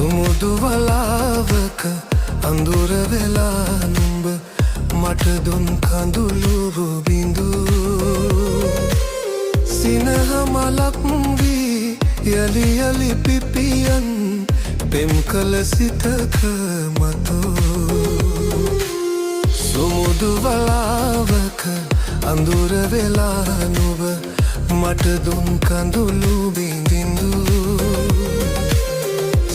සුමුදු වලාවක අඳුර වෙලා නුඹ මට දුන් කඳුළු බිඳු සිනහ මලක් වී යලි යලි පිපියන් පෙම් කළ සිතක මතෝ සුමුදු වලාවක අඳුර වෙලා නුඹ මට දුන් කඳුළු බිඳින්දු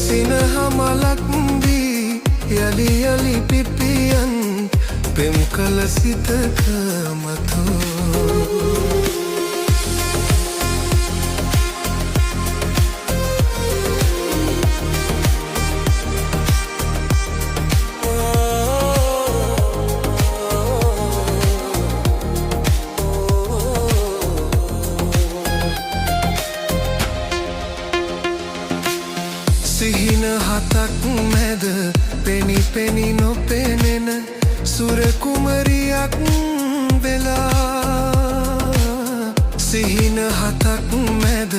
සිනහ මලක් වී යලි යලි පිපියන් පෙම් කළ සිතක මතෝ සිහින හතක් මැද පෙනි පෙනි නොපෙනෙන සුර කුමරියක් වෙලා සිහින හතක් මැද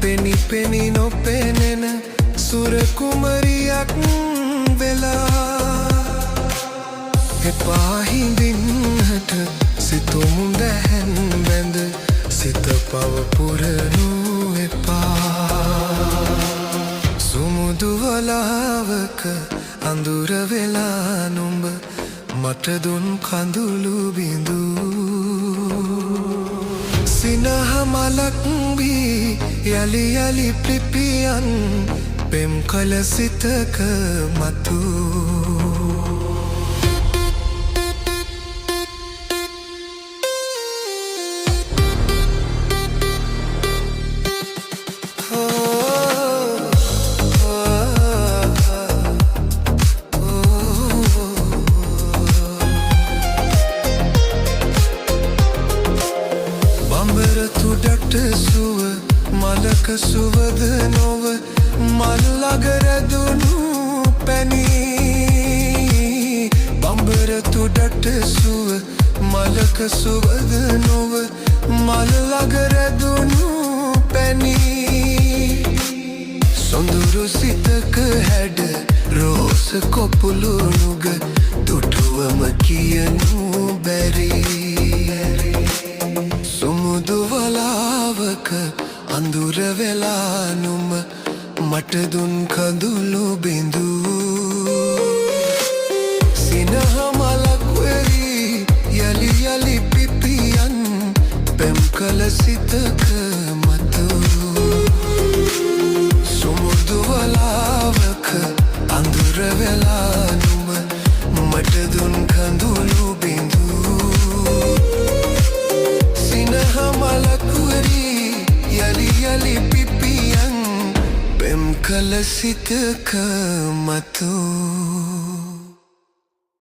පෙනි පෙනි නොපෙනෙන සුර කුමරියක් වෙලා එපා හිඳින්නට සිතුමු දැහැන් බැඳ සිත පව පුරනු එපා සුමුදු වලාවක අඳුර වෙලා නුඹ මට දුන් කඳුළු බිඳු සිනහ මලක් වී යලි යලි පිපියන් පෙම් කළ සිතක මතු තුඩට සුව මලක සුවද නොව මල් ළඟ රැඳුණු පැණි බඹර තුඩට සුව මලක සුවද නොව මල් ළඟ රැඳුණු පැණි සොඳුරු සිතක හැඩ රෝස කොපුළු නුග දුටුවම කියනු බැරි සුමුදු වලාවක අඳුර වෙලා නුඹ මට දුන් කඳුළු බිඳු සිනහ මලක් වෙරි යලි යලි පිපියන් පෙම් කළ සිතක මතු සුමුදු වලාවක අඳුර වෙලා නුඹ මට දුන් කඳුළු බිඳු යලි යලි පිපියන් පෙම් කළ සිතක මතු